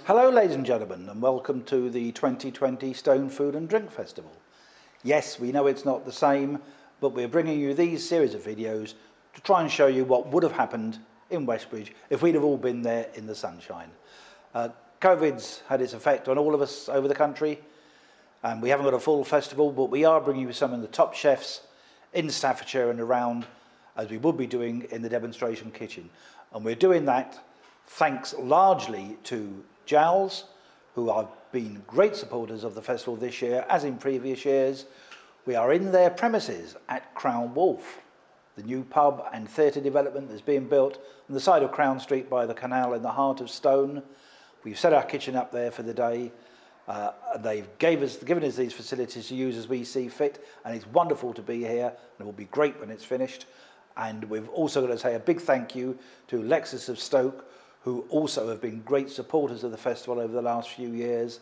Hello ladies and gentlemen, and welcome to the 2020 Stone Food and Drink Festival. Yes, we know it's not the same, but we're bringing you these series of videos to try and show you what would have happened in Westbridge if we'd have all been there in the sunshine. COVID's had its effect on all of us over the country, and we haven't got a full festival, but we are bringing you some of the top chefs in Staffordshire and around, as we would be doing in the demonstration kitchen. And we're doing that thanks largely to Jowls, who have been great supporters of the festival this year, as in previous years. We are in their premises at Crown Wolf, the new pub and theatre development that's being built on the side of Crown Street by the canal in the heart of Stone. We've set our kitchen up there for the day. They've given us these facilities to use as we see fit, and it's wonderful to be here, and it will be great when it's finished. And we've also got to say a big thank you to Lexus of Stoke, who also have been great supporters of the festival over the last few years.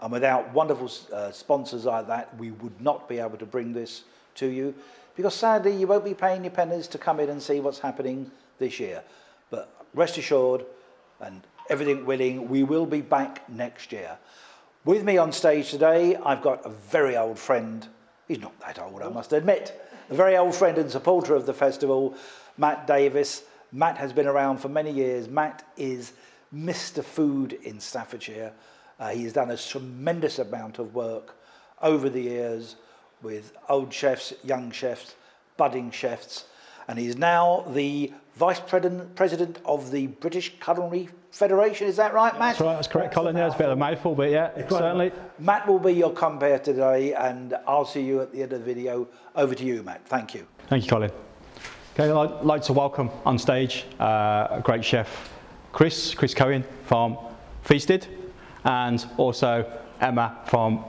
And without wonderful sponsors like that, we would not be able to bring this to you, because sadly you won't be paying your pennies to come in and see what's happening this year. But rest assured, and everything willing, we will be back next year. With me on stage today, I've got a very old friend. He's not that old, I must admit. A very old friend and supporter of the festival, Matt Davis. Matt has been around for many years. Matt is Mr. Food in Staffordshire. He's done a tremendous amount of work over the years with old chefs, young chefs, budding chefs, and he's now the Vice President of the British Culinary Federation. Is that right, Matt? That's right, that's correct, Colin. There's a bit of a mouthful, but yeah, certainly. Matt will be your compere today, and I'll see you at the end of the video. Over to you, Matt. Thank you. Thank you, Colin. Okay, I'd like to welcome on stage a great chef, Cris Cohen from Feasted, and also Emma from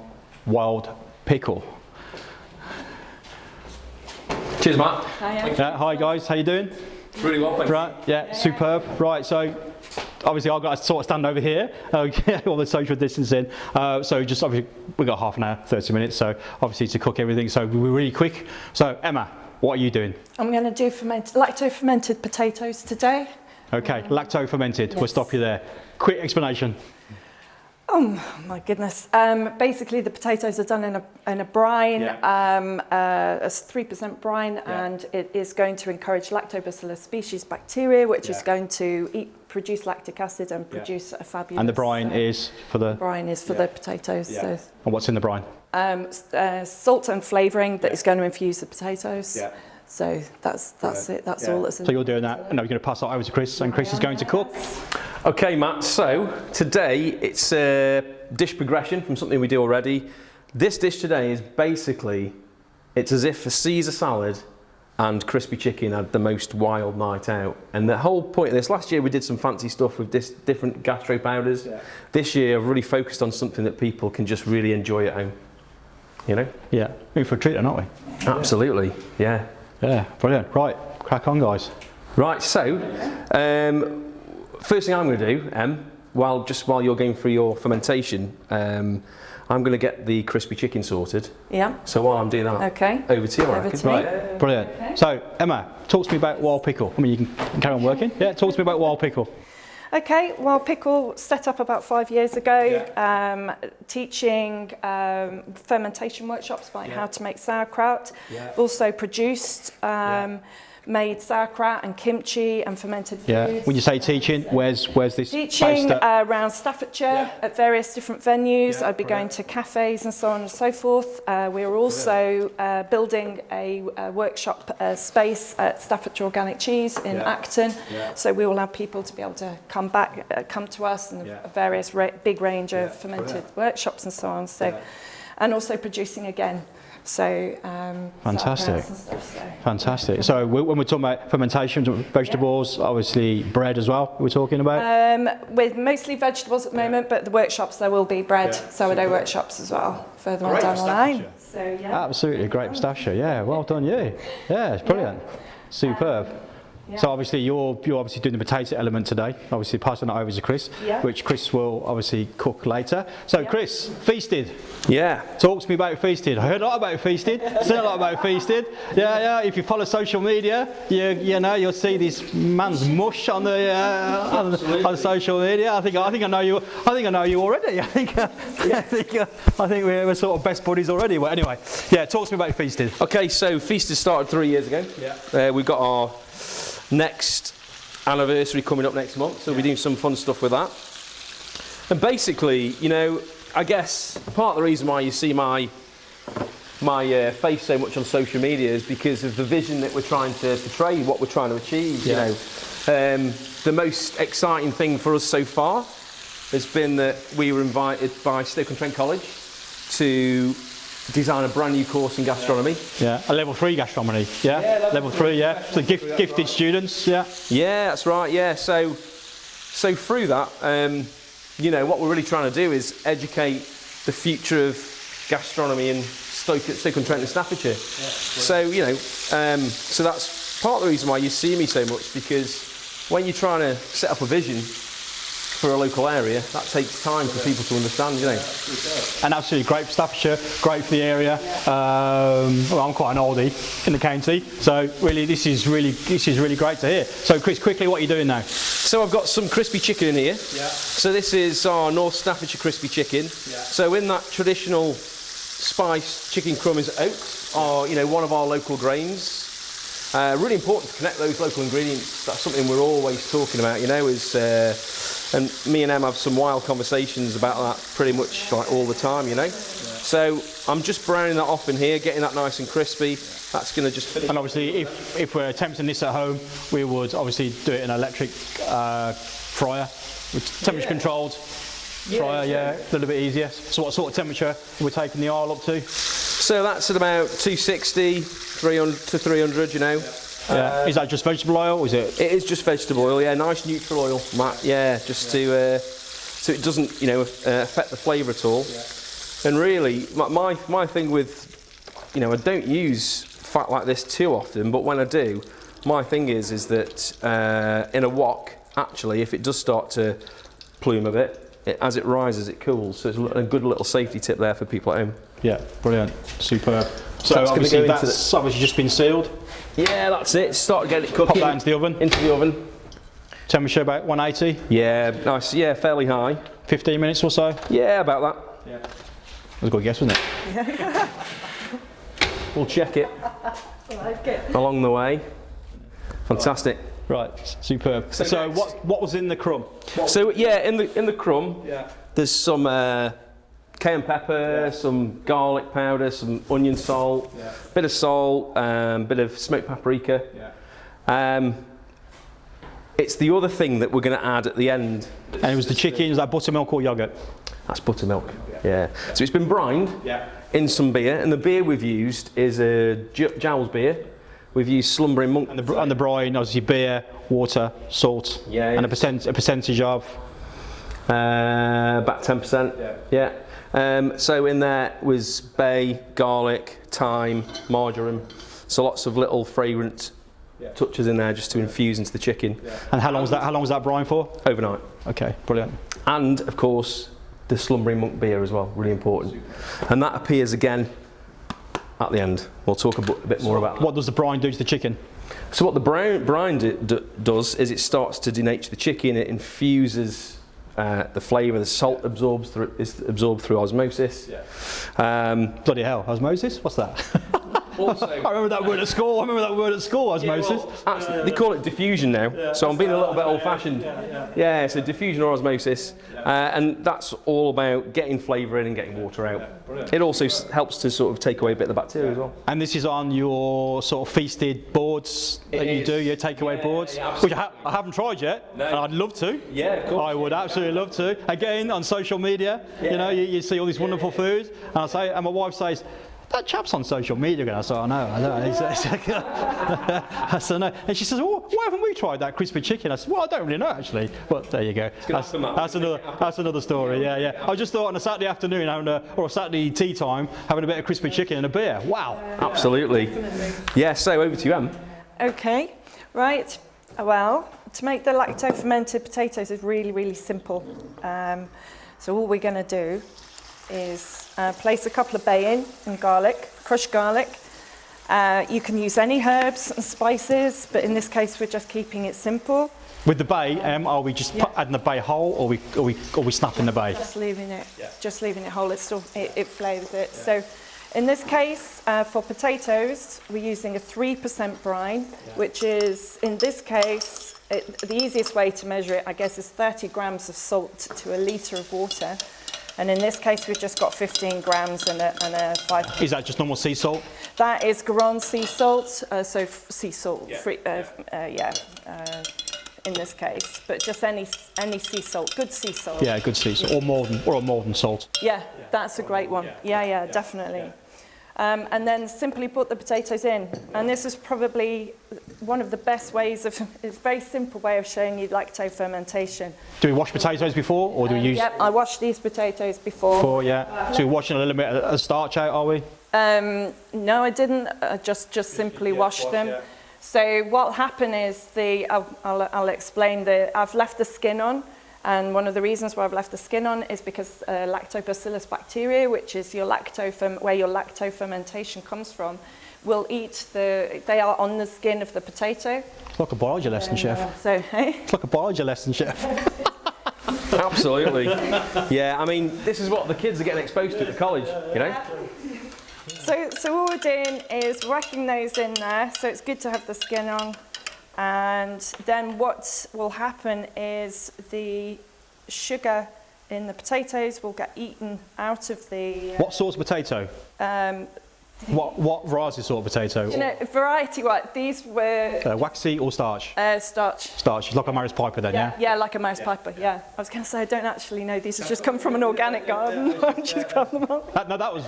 Wild Pickle. Cheers, Matt. Hi guys, how you doing? Really well, thank you. Right, yeah, superb. Right, so obviously I've got to sort of stand over here, all the social distancing. So just obviously we've got half an hour, 30 minutes, so obviously to cook everything, so we're really quick. So Emma, what are you doing? I'm going to do lacto-fermented potatoes today. Okay, lacto-fermented, yes. We'll stop you there. Quick explanation. Oh my goodness. Basically the potatoes are done in a brine, yeah. A 3% brine, yeah. And it is going to encourage lactobacillus species bacteria, which is going to produce lactic acid and produce a fabulous... And the brine is for the... Brine is for the potatoes. Yeah. So. And what's in the brine? Salt and flavouring that is going to infuse the potatoes. Yeah. So that's it, that's all that's in. So you're doing that, and now you're going to pass that over to Cris, and Cris is going to cook. Okay, Matt, so today it's a dish progression from something we do already. This dish today is basically, it's as if a Caesar salad and crispy chicken had the most wild night out. And the whole point of this, last year we did some fancy stuff with different gastro powders. Yeah. This year I've really focused on something that people can just really enjoy at home. You know? Yeah, in for a treat, aren't we? Absolutely, yeah. Yeah, brilliant. Right, crack on, guys. Right, so first thing I'm going to do, while you're going through your fermentation, I'm going to get the crispy chicken sorted. Yeah. So while I'm doing that, over to you. Right, brilliant. Okay. So Emma, talk to me about Wild Pickle. I mean, you can carry on working. Yeah, talk to me about Wild Pickle. Okay, Wild Pickle set up about 5 years ago, teaching fermentation workshops like how to make sauerkraut. Yeah. Also produced, made sauerkraut and kimchi and fermented foods. Yeah. When you say teaching, where's this? Teaching around Staffordshire at various different venues. I'd be going to cafes and so on and so forth. We're also building a workshop space at Staffordshire Organic Cheese in Acton. Yeah. So we will have people to be able to come to us, and a various big range of fermented workshops and so on. So, and also producing again. So fantastic, stuff, so. Fantastic. So when we're talking about fermentation, vegetables, obviously bread as well. We're talking about with mostly vegetables at the moment, but the workshops there will be bread, sourdough workshops as well further on down the line. So absolutely great pistachio. Yeah, well done you. Yeah, it's brilliant, superb. Yeah. So obviously you're obviously doing the potato element today. Obviously passing that over to Chris, Yeah. which Chris will obviously cook later. So Yeah. Chris, feasted. Yeah. Talk to me about feasted. I heard a lot about feasted. Seen a lot about feasted. Yeah. If you follow social media, you know you'll see this man's mush on the on social media. I think I know you. I think I know you already. I think we're sort of best buddies already. But anyway, yeah. Talk to me about feasted. Okay, so Feasted started 3 years ago. Yeah. We've got our next anniversary coming up next month, so we're doing some fun stuff with that. And basically, you know, I guess part of the reason why you see my face so much on social media is because of the vision that we're trying to portray, what we're trying to achieve. Yeah. You know, the most exciting thing for us so far has been that we were invited by Stoke-on-Trent College to design a brand new course in gastronomy. Yeah, a level 3 gastronomy. Yeah, level 3. Yeah, so gifted students. Yeah. Yeah, that's right. Yeah, so through that, you know, what we're really trying to do is educate the future of gastronomy in Stoke-on-Trent and Staffordshire. So you know, so that's part of the reason why you see me so much, because when you're trying to set up a vision for a local area, that takes time for people to understand, you know. And absolutely great for Staffordshire, great for the area. Well, I'm quite an oldie in the county, so really this is really great to hear. So Chris, quickly, what are you doing now? So I've got some crispy chicken in here. Yeah. So this is our North Staffordshire crispy chicken. Yeah. So in that traditional spice, chicken crumb is oats, are, you know, one of our local grains. Really important to connect those local ingredients. That's something we're always talking about, you know, is and me and Em have some wild conversations about that pretty much like all the time, you know. So I'm just browning that off in here, getting that nice and crispy. That's going to just finish. And obviously, if we're attempting this at home, we would obviously do it in an electric fryer, with temperature controlled fryer. Yeah, a little bit easier. So what sort of temperature are we taking the oil up to? So that's at about 260, 300 to 300, you know. Yeah. Is that just vegetable oil, or is it? It is just vegetable oil, yeah, nice neutral oil, Matt, yeah, just to so it doesn't, you know, affect the flavour at all. Yeah. And really, my thing with, you know, I don't use fat like this too often, but when I do, my thing is that in a wok, actually, if it does start to plume a bit, as it rises, it cools. So it's a good little safety tip there for people at home. Yeah, brilliant, superb. So that's obviously that's obviously just been sealed. Yeah, that's it. Start getting it cooking. Pop that into the oven. Into the oven. Temperature about 180. Yeah, nice. Yeah, fairly high. 15 minutes or so. Yeah, about that. Yeah. That was a good guess, wasn't it? Yeah. We'll check it. I like it. Along the way. Fantastic. Right, superb. So what was in the crumb? So yeah, in the crumb, Yeah. there's some cayenne pepper, some garlic powder, some onion salt, bit of salt, bit of smoked paprika. Yeah. It's the other thing that we're going to add at the end. And it was the chicken. Is that buttermilk or yogurt? That's buttermilk. Yeah. So it's been brined in some beer, and the beer we've used is a Jowls beer. We've used Slumbering Monk. And the brine, obviously beer, water, salt, and a percentage of about 10%. Yeah. So in there was bay, garlic, thyme, marjoram. So lots of little fragrant touches in there just to infuse into the chicken. And how long was that brine for? Overnight. Okay, brilliant. And of course the Slumbering Monk beer as well, really important. And that appears again at the end. We'll talk a bit more about that. What does the brine do to the chicken? So what the brine does is it starts to denature the chicken. It infuses the flavour. The salt is absorbed through osmosis. Bloody hell, osmosis? What's that? Also, I remember that word at school. Osmosis. They call it diffusion now. So I'm being a little bit old-fashioned. Yeah, so diffusion or osmosis, and that's all about getting flavour in and getting water out. It also helps to sort of take away a bit of the bacteria as well. And this is on your sort of feasted boards that you do, your takeaway boards, which I haven't tried yet, and I'd love to. Yeah, of course. I would absolutely love to. Again, on social media, you know, you see all this wonderful food, and my wife says, "That chap's on social media again." I said, "I know." I said, "No." And she says, "Well, why haven't we tried that crispy chicken?" I said, "Well, I don't really know actually." But there you go. That's another story. Yeah. I just thought on a Saturday afternoon or a Saturday tea time having a bit of crispy chicken and a beer. Wow. Absolutely. Yeah. So over to you, Em. Okay, right. Well, to make the lacto-fermented potatoes is really, really simple. So all we're going to do is place a couple of bay and garlic, crushed garlic. You can use any herbs and spices, but in this case we're just keeping it simple. With the bay, are we just adding the bay whole, or we snapping the bay? Just leaving it whole. It flavours it. Yeah. So, in this case, for potatoes, we're using a 3% brine, which is, in this case, the easiest way to measure it, I guess, is 30 grams of salt to a litre of water. And in this case, we've just got 15 grams and a 5. Is that just normal sea salt? That is Cohen sea salt, sea salt, in this case, but just any sea salt, good sea salt. Yeah, good sea salt, or a Morden salt. Yeah, that's a great one. Yeah, definitely. And then simply put the potatoes in. And this is probably one of the best ways it's a very simple way of showing you lactofermentation. Do we wash potatoes before, or do we use? Yep, I washed these potatoes before. Yeah. So we're washing a little bit of starch out, are we? No, I didn't. I just simply washed them. Yeah. So what happened is I'll explain I've left the skin on, and one of the reasons why I've left the skin on is because lactobacillus bacteria, which is where your lactofermentation comes from, will eat they are on the skin of the potato. It's like a biology lesson, chef. It's like a biology lesson, chef. Absolutely. Yeah, I mean, this is what the kids are getting exposed to at the college, you know. So all we're doing is whacking those in there, so it's good to have the skin on. And then what will happen is the sugar in the potatoes will get eaten out of the... What sort of potato? What variety sort of potato? You know, variety-wise, these were... waxy or starch? Starch. Starch, it's like a Maris Piper then, yeah? Yeah, like a Maris Piper, yeah. I was going to say, I don't actually know, these have just come from an organic garden. I've just grabbed them up. That was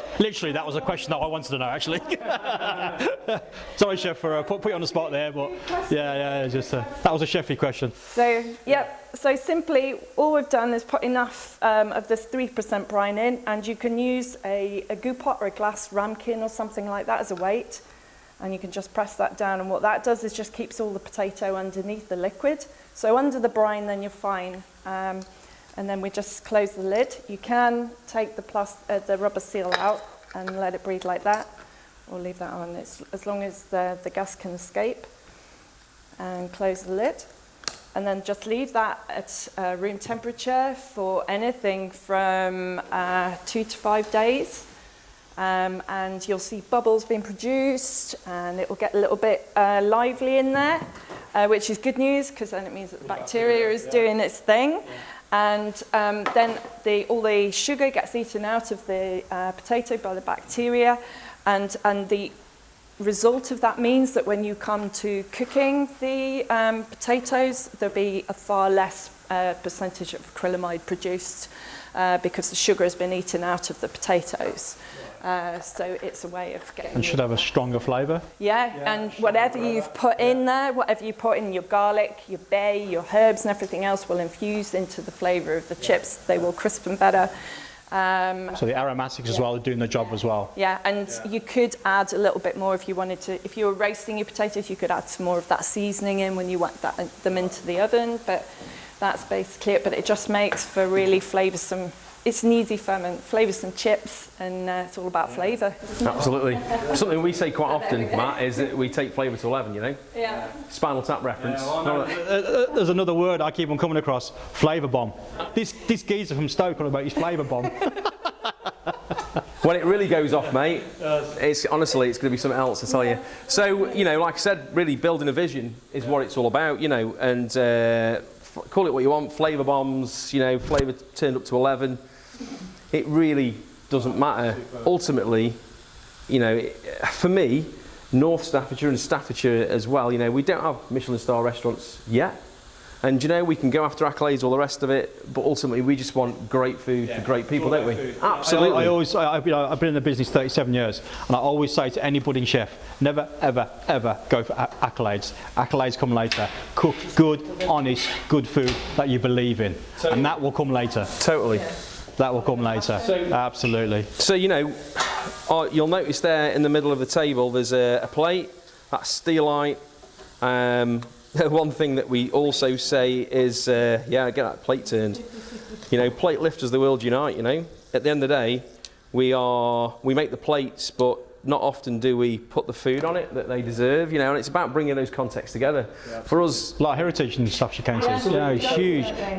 a question that I wanted to know, actually. Sorry, chef, for put you on the spot there, but that was a chefy question. So, yep. So simply, all we've done is put enough of this 3% brine in, and you can use a goop pot or a glass ramekin or something like that as a weight, and you can just press that down, and what that does is just keeps all the potato underneath the liquid. So under the brine, then you're fine. And then we just close the lid. You can take the rubber seal out and let it breathe like that, or leave that on, as long as the gas can escape. And close the lid. And then just leave that at room temperature for anything from 2 to 5 days. And you'll see bubbles being produced, and it will get a little bit lively in there, which is good news, because then it means that the bacteria is doing its thing. And then all the sugar gets eaten out of the potato by the bacteria, and the result of that means that when you come to cooking the potatoes, there'll be a far less percentage of acrylamide produced because the sugar has been eaten out of the potatoes. So it's a way of getting... And should have a stronger flavour? Yeah, and whatever you've put in there, whatever you put in, your garlic, your bay, your herbs and everything else will infuse into the flavour of the chips. They will crispen better. So the aromatics as well are doing the job as well. Yeah, and you could add a little bit more if you wanted to. If you were roasting your potatoes, you could add some more of that seasoning in when you want them into the oven. But that's basically it. But it just makes for really flavoursome. It's an easy ferment, flavoursome chips, and it's all about flavour. Absolutely. Something we say quite often, Matt, is that we take flavour to 11, you know? Yeah. Spinal Tap reference. There's another word I keep on coming across, flavour bomb. This geezer from Stoke on about his flavour bomb. When it really goes off, mate, it's honestly, it's going to be something else, I tell you. So, you know, like I said, really building a vision is what it's all about, you know, and call it what you want, flavour bombs, you know, flavour turned up to 11. It really doesn't matter. Ultimately, you know, for me, North Staffordshire and Staffordshire as well, you know, we don't have Michelin star restaurants yet. And, you know, we can go after accolades, all the rest of it, but ultimately we just want great food for great people, don't we? Food. Absolutely. I've been in the business 37 years, and I always say to any budding chef, never, ever, ever go for accolades. Accolades come later. Cook good, honest, good food that you believe in, and that will come later. Totally. That will come later. Absolutely. So, you know, you'll notice there in the middle of the table, there's a plate, that's steelite. one thing that we also say is, yeah, get that plate turned. You know, plate lifters, the world unite, you know. At the end of the day, we make the plates, but not often do we put the food on it that they deserve, you know, and it's about bringing those contexts together. Yeah. For us... A lot of heritage in Staffordshire counties,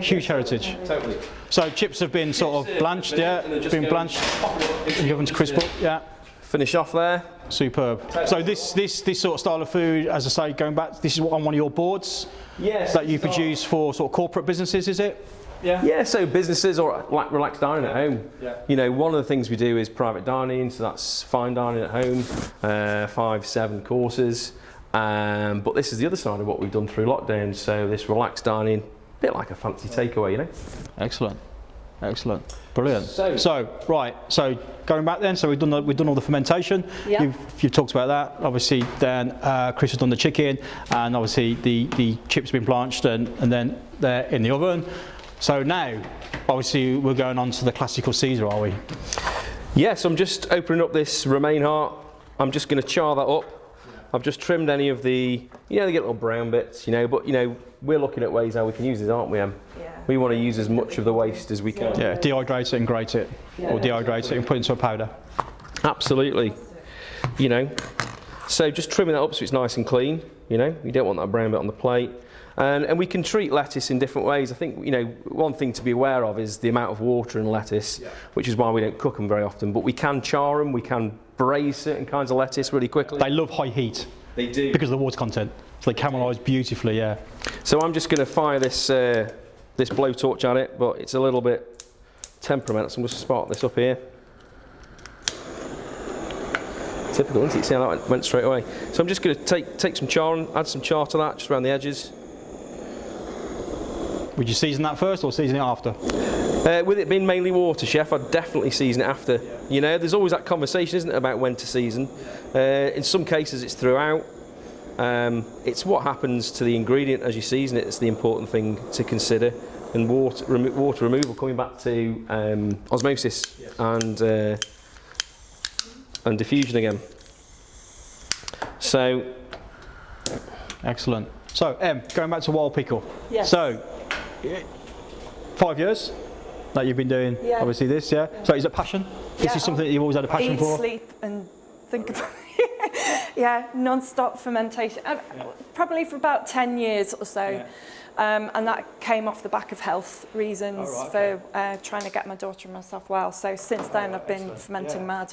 huge heritage. Totally. So chips have been sort of blanched, been blanched, and given to crisp up, Finish off there. Superb. So this sort of style of food, as I say, going back, this is on one of your boards that you produce for sort of corporate businesses, is it? Yeah, so businesses or like relaxed dining at home. Yeah. You know, one of the things we do is private dining, so that's fine dining at home, 5-7 courses. But this is the other side of what we've done through lockdown. So this relaxed dining, a bit like a fancy takeaway, you know. Excellent, brilliant. So going back then, so we've done all the fermentation. Yeah. You've talked about that. Obviously, then Cris has done the chicken, and obviously the chips have been blanched, and then they're in the oven. So now, obviously, we're going on to the classical Caesar, are we? Yes, I'm just opening up this romaine heart. I'm just going to char that up. I've just trimmed any of the, you know, they get little brown bits, you know, but, you know, we're looking at ways how we can use this, aren't we, Em? Yeah. We want to use as much of the waste as we can. Yeah, dehydrate it and grate it, or dehydrate it and put it into a powder. Absolutely. You know, so just trimming that up so it's nice and clean, you know, you don't want that brown bit on the plate. And we can treat lettuce in different ways. I think, you know, one thing to be aware of is the amount of water in lettuce, which is why we don't cook them very often. But we can char them, we can braise certain kinds of lettuce really quickly. They love high heat. They do. Because of the water content. So they caramelise beautifully, yeah. So I'm just going to fire this this blowtorch at it, but it's a little bit temperamental, so I'm just spark this up here. Typical, isn't it? See how that went straight away. So I'm just going to take some char and add some char to that, just around the edges. Would you season that first or season it after? With it being mainly water, chef, I'd definitely season it after. You know, there's always that conversation, isn't it, about when to season. In some cases it's throughout. It's what happens to the ingredient as you season it that's the important thing to consider. And water removal, coming back to osmosis and diffusion again. So, excellent. So, Em, going back to wild pickle. Yes. So, 5 years that you've been doing, obviously this, So, is it passion? This is something that you've always had a passion for? Eat, sleep, and think about it. Non-stop fermentation. Probably for about 10 years or so. Yeah. And that came off the back of health reasons for trying to get my daughter and myself well. So since then I've been fermenting mad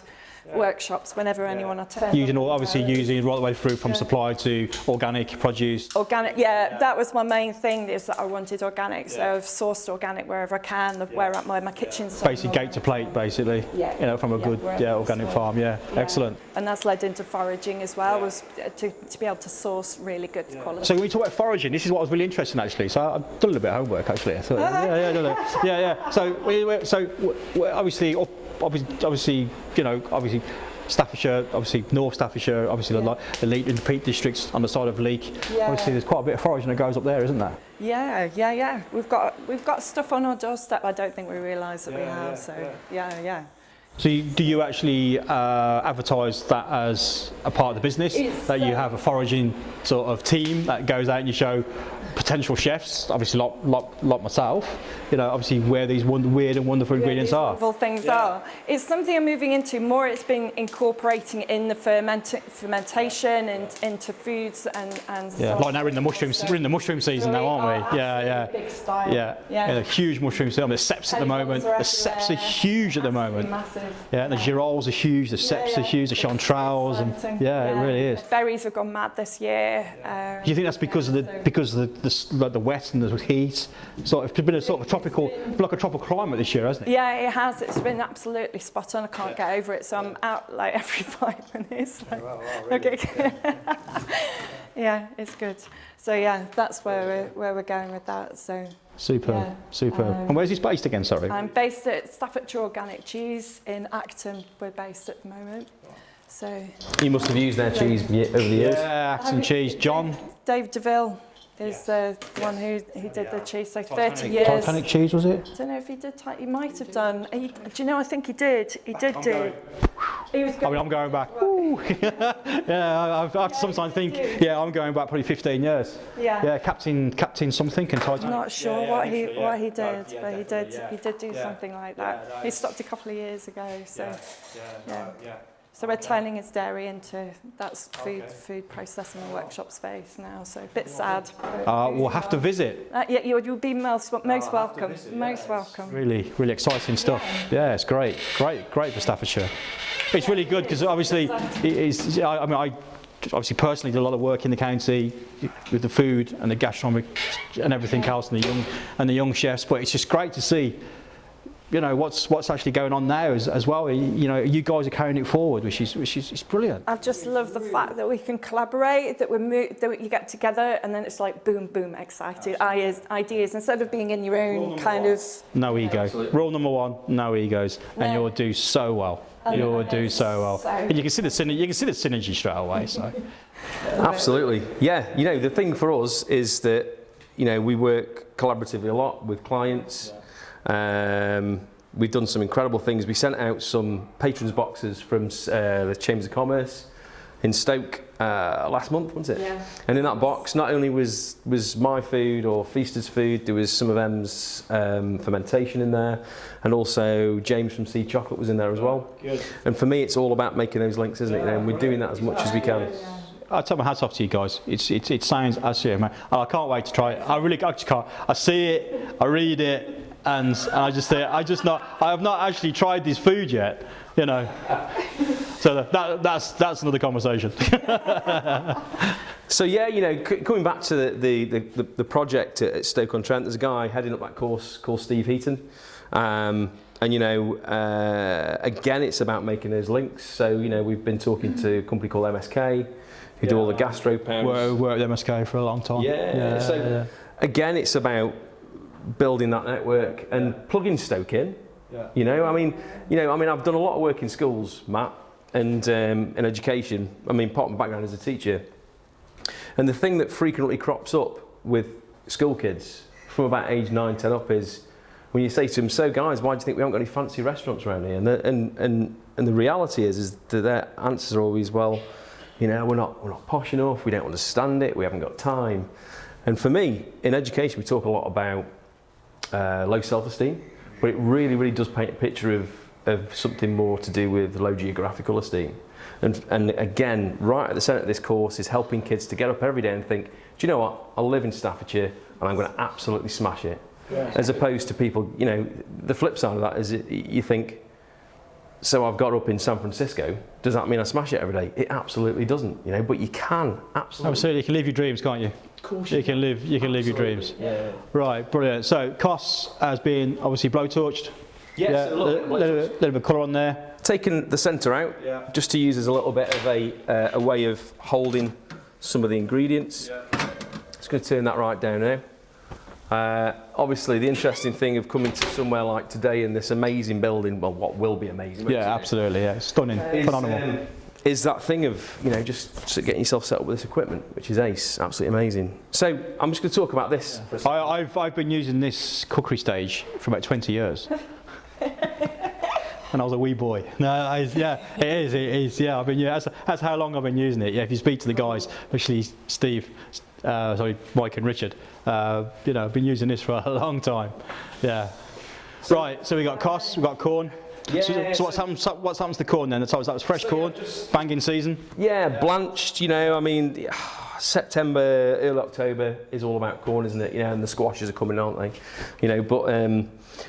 workshops whenever anyone attends. Using right the way through from supply to organic produce. Organic, that was my main thing, is that I wanted organic. So I've sourced organic wherever I can, where my kitchen's. Basically gate to plate, basically. You know, from a good organic farm. Excellent. And that's led into foraging as well, was to be able to source really good quality. So when we talk about foraging, this is what was really interesting actually. So I've done a little bit of homework actually. I thought, So obviously, you know, obviously Staffordshire, obviously North Staffordshire, obviously the Leek and Peak districts on the side of Leek. Obviously there's quite a bit of foraging that goes up there, isn't there? Yeah. We've got stuff on our doorstep I don't think we realise that we have. So do you actually advertise that as a part of the business, that you have a foraging sort of team that goes out and you show potential chefs, obviously like myself, you know, obviously where these weird and wonderful ingredients are. Wonderful things are. It's something I'm moving into more. It's been incorporating in the fermentation and into foods and so like now we're in the mushroom season now, aren't we? Big style. A huge mushroom season. The ceps at the moment. The ceps are huge at the moment. Massive. Yeah, the girolles are huge. The ceps are huge. The chanterelles and it really is. Berries have gone mad this year. Do you think that's because of the wet and the heat? So it's been a sort of tropical climate this year, hasn't it? Yeah, it has. It's been absolutely spot on. I can't get over it. So I'm out like every 5 minutes. It's good. So that's where we're going with that. So superb. And where's this based again? Sorry. I'm based at Staffordshire Organic Cheese in Acton. We're based at the moment. So you must have used their cheese over the years. Yeah, Acton cheese. John. Dave DeVille is the one who did the cheese. So 30 years. Titanic cheese, was it? I don't know if he did. He might have done. Do you know? I think he did. He did do. He was. I mean, I'm going back. Yeah, I sometimes think. Yeah, I'm going back probably 15 years. Yeah. Yeah, Captain something in Titanic. I'm not sure what he did, but he did do something like that. He stopped a couple of years ago. So yeah. So we're turning his dairy into food processing and workshop space now. So a bit sad. We'll have to visit. Yeah, you'll be most welcome. Most welcome. Really, really exciting stuff. Yeah, it's great for Staffordshire. It's really good because obviously, I obviously personally did a lot of work in the county with the food and the gastronomic and everything else, and the young chefs. But it's just great to see, what's actually going on now as well. You guys are carrying it forward, which is brilliant. I just love the fact that we can collaborate, that you get together, and then it's like boom, boom, excited ideas instead of being in your own kind of. No ego. Rule number 1: no egos, and you'll do so well. You'll do so well, and you can see the synergy straight away. So, absolutely, yeah. The thing for us is that we work collaboratively a lot with clients. We've done some incredible things. We sent out some patrons boxes from the Chambers of Commerce in Stoke last month, wasn't it? Yeah. And in that box, not only was my food or Feaster's food, there was some of Em's fermentation in there, and also James from Sea Chocolate was in there as well. Good. And for me, it's all about making those links, isn't it? And we're doing that as much as we can. I take my hats off to you guys. It sounds absolutely amazing. I can't wait to try it. I really just can't. I see it, I read it, and I just think I have not actually tried this food yet. So that's another conversation. So yeah, coming back to the project at Stoke-on-Trent, there's a guy heading up that course called Steve Heaton, and again, it's about making those links. So we've been talking to a company called MSK, who do all the gastro pounds. Worked at MSK for a long time. Again, it's about building that network and plugging Stoke in. Yeah. I've done a lot of work in schools, Matt, and in education. Part of my background as a teacher. And the thing that frequently crops up with school kids from about age 9, 10 up is when you say to them, "So guys, why do you think we haven't got any fancy restaurants around here?" And the reality is that their answers are always, "Well, we're not posh enough. We don't understand it. We haven't got time." And for me, in education, we talk a lot about low self-esteem. But it really, really does paint a picture of something more to do with low geographical esteem. And again, right at the centre of this course is helping kids to get up every day and think, do you know what, I live in Staffordshire and I'm going to absolutely smash it. Yeah. As opposed to people, the flip side of that is you think, so I've got up in San Francisco, does that mean I smash it every day? It absolutely doesn't, but you can, absolutely. Absolutely, you can live your dreams, can't you? Of course you can live your dreams. Yeah. Right, brilliant. So costs has been obviously blowtorched. Yes, a little bit of colour on there. Taking the centre out, just to use as a little bit of a way of holding some of the ingredients. Yeah. Just going to turn that right down now. Obviously, the interesting thing of coming to somewhere like today in this amazing building, well, what will be amazing. Yeah, absolutely, yeah, stunning, phenomenal. Is that thing of, just getting yourself set up with this equipment, which is ace, absolutely amazing. So I'm just going to talk about this. Yeah. I've been using this cookery stage for about 20 years. When I was a wee boy. No, it is. Yeah, I've been. That's how long I've been using it. Yeah, if you speak to the guys, especially Steve, Mike and Richard, I've been using this for a long time. Yeah. Right. So we got costs. We got corn. Yeah, so what's happens to corn then? That was fresh corn, banging season. Yeah, blanched. September, early October is all about corn, isn't it? And the squashes are coming, aren't they?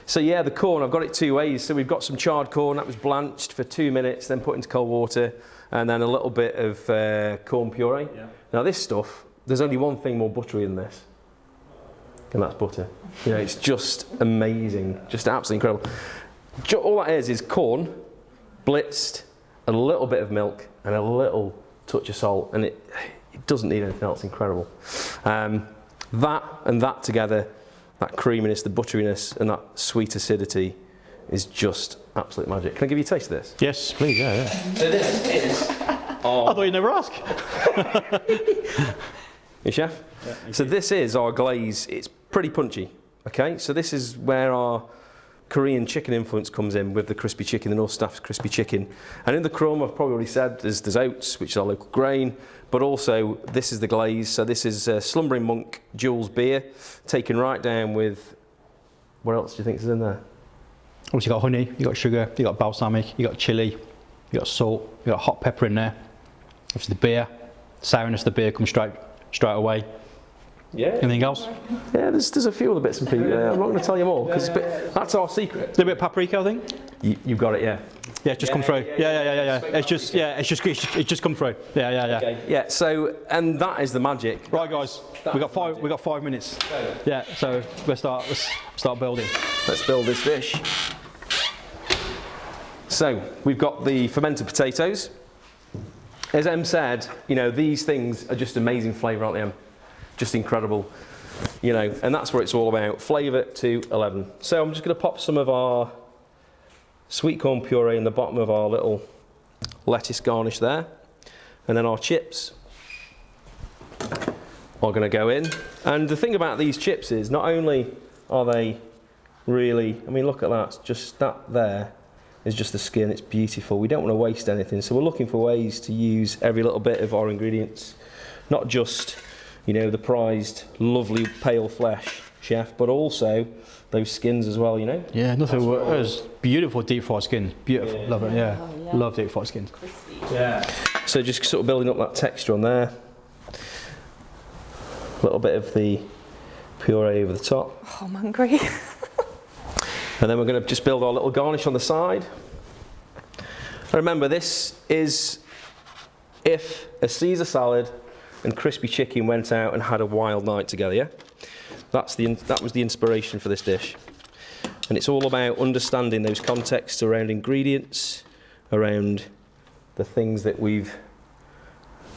So yeah, the corn, I've got it two ways. So we've got some charred corn that was blanched for 2 minutes, then put into cold water, and then a little bit of corn puree. Yeah. Now this stuff, there's only one thing more buttery than this, and that's butter. It's just amazing, just absolutely incredible. All that is corn, blitzed, a little bit of milk, and a little touch of salt, and it doesn't need anything else. Incredible. That and that together, that creaminess, the butteriness, and that sweet acidity is just absolute magic. Can I give you a taste of this? Yes, please. Yeah. So this is. I thought you'd never ask. Your chef? Yeah, so this is our glaze. It's pretty punchy. Okay, so this is where our Korean chicken influence comes in with the crispy chicken, the North Staff's crispy chicken. And in the crumb, I've probably already said, there's oats, which is our local grain, but also this is the glaze. So this is Slumbering Monk Jules beer, taken right down with, what else do you think is in there? Obviously you got honey, you got sugar, you got balsamic, you got chili, you got salt, you got hot pepper in there. Obviously the beer, sourness of the beer comes straight away. Yeah. Anything else? Yeah, there's a few other bits and pieces. I'm not going to tell you more because that's our secret. A little bit of paprika, I think. You've got it, yeah. Yeah, it's just come through. Yeah. It's just come through. Yeah. Okay. Yeah. So, and that is the magic. Right, guys. We got 5 minutes. Yeah. So let's start building. Let's build this dish. So we've got the fermented potatoes. As Em said, you know, these things are just amazing flavour, aren't they, Em? Just incredible, you know, and that's what it's all about. Flavour to 11. So I'm just going to pop some of our sweet corn puree in the bottom of our little lettuce garnish there, and then our chips are going to go in. And the thing about these chips is not only are they really, I mean, look at that, just that there is just the skin. It's beautiful. We don't want to waste anything, so we're looking for ways to use every little bit of our ingredients, not just, you know, the prized, lovely pale flesh, chef, but also those skins as well, you know? Yeah, nothing worse. Beautiful deep fried skin. Beautiful. Yeah. Love it, yeah. Oh, yeah. Love deep fried skins. Yeah. So just sort of building up that texture on there. A little bit of the puree over the top. Oh, I'm hungry. And then we're going to just build our little garnish on the side. And remember, this is if a Caesar salad and crispy chicken went out and had a wild night together, yeah? That was the inspiration for this dish. And it's all about understanding those contexts around ingredients, around the things that we're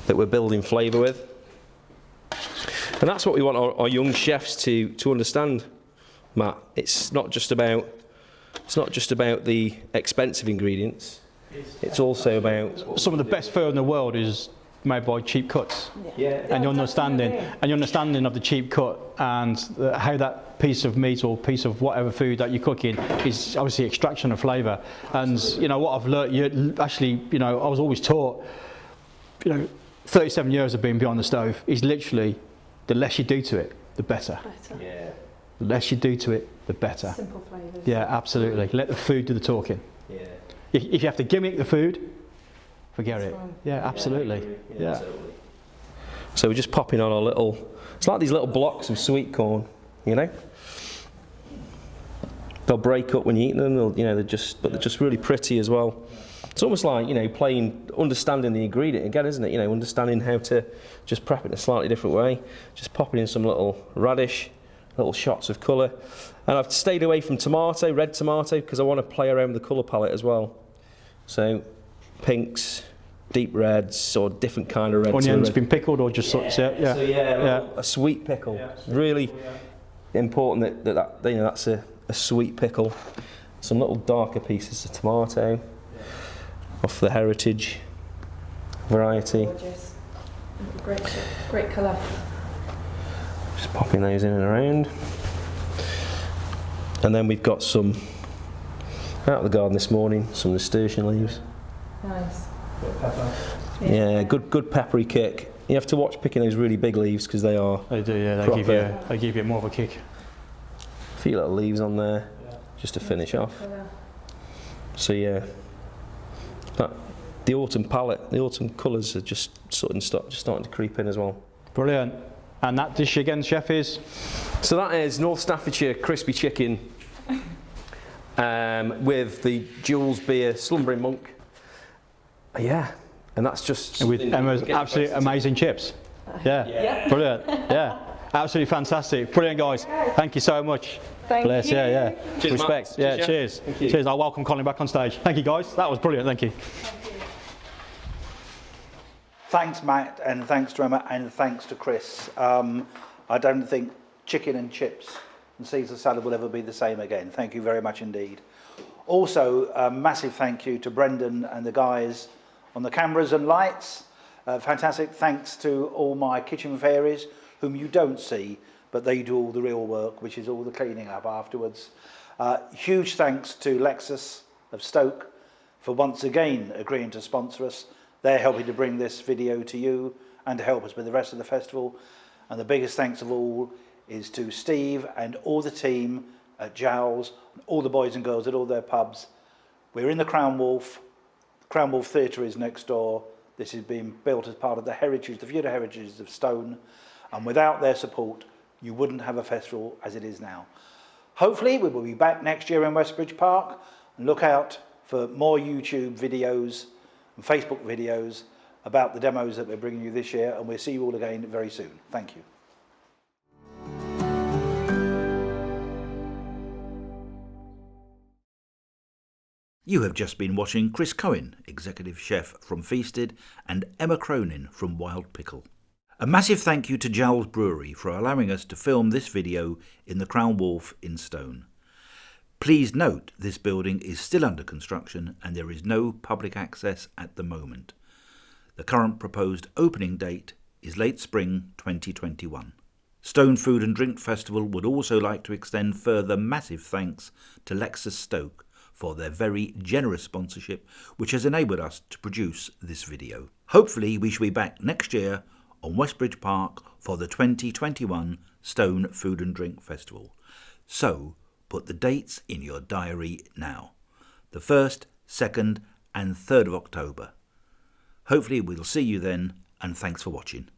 building flavour with. And that's what we want our young chefs to understand, Matt. It's not just about the expensive ingredients. It's also about Some of the best food in the world is made by cheap cuts. yeah. And your understanding of the cheap cut and how that piece of meat or piece of whatever food that you're cooking is obviously extraction of flavour. And you know what I've learned, actually, you know, I was always taught, you know, 37 years of being behind the stove is literally the less you do to it, the better. Yeah. The less you do to it, the better. Simple flavours. Yeah, absolutely. Let the food do the talking. Yeah. If you have to gimmick the food, forget it. wrong. Yeah, absolutely. Yeah. So we're just popping on our little, it's like these little blocks of sweet corn, you know? They'll break up when you eat them, you know, they're just really pretty as well. It's almost like, you know, understanding the ingredient again, isn't it? You know, understanding how to just prep it in a slightly different way. Just popping in some little radish, little shots of colour. And I've stayed away from tomato, red tomato, because I want to play around with the colour palette as well. So pinks, deep reds, or different kind of reds. Onions been pickled or just sort of, yeah. So a sweet pickle. Really important that you know, that's a sweet pickle. Some little darker pieces of tomato off the heritage variety. Gorgeous. Great colour. Just popping those in and around. And then we've got some out of the garden this morning, some nasturtium leaves. Nice. Yeah, good peppery kick. You have to watch picking those really big leaves because they are. They do, yeah. They give you more of a kick. A few little leaves on there, just to finish off. So yeah, the autumn palette, the autumn colours are just starting to creep in as well. Brilliant. And that dish again, chef, is? So that is North Staffordshire crispy chicken with the Jules beer Slumbering Monk. Yeah, and that's just With Emma's absolutely amazing chips. Yeah. Brilliant. Yeah. Absolutely fantastic. Brilliant, guys. Thank you so much. Thank Bless. you. Yeah. Cheers, Respect. Matt. Yeah. Cheers, Cheers. Thank you. Cheers. I'll welcome Colin back on stage. Thank you, guys. That was brilliant. Thank you. Thanks, Matt, and thanks to Emma, and thanks to Chris. I don't think chicken and chips and Caesar salad will ever be the same again. Thank you very much indeed. Also, a massive thank you to Brendan and the guys on the cameras and lights. Fantastic thanks to all my kitchen fairies, whom you don't see, but they do all the real work, which is all the cleaning up afterwards. Huge thanks to Lexus of Stoke for once again agreeing to sponsor us. They're helping to bring this video to you and to help us with the rest of the festival. And the biggest thanks of all is to Steve and all the team at Jowls, all the boys and girls at all their pubs. We're in the Crown Wolf. The Crown Wolf Theatre is next door. This is being built as part of the heritage, the future heritages of Stone. And without their support, you wouldn't have a festival as it is now. Hopefully, we will be back next year in Westbridge Park. And look out for more YouTube videos and Facebook videos about the demos that we're bringing you this year. And we'll see you all again very soon. Thank you. You have just been watching Chris Cohen, Executive Chef from Feasted, and Emma Cronin from Wild Pickle. A massive thank you to Jowls Brewery for allowing us to film this video in the Crown Wolf in Stone. Please note this building is still under construction and there is no public access at the moment. The current proposed opening date is late spring 2021. Stone Food and Drink Festival would also like to extend further massive thanks to Lexus Stoke for their very generous sponsorship, which has enabled us to produce this video. Hopefully we shall be back next year on Westbridge Park for the 2021 Stone Food and Drink Festival. So put the dates in your diary now. The 1st, 2nd and 3rd of October. Hopefully we'll see you then, and thanks for watching.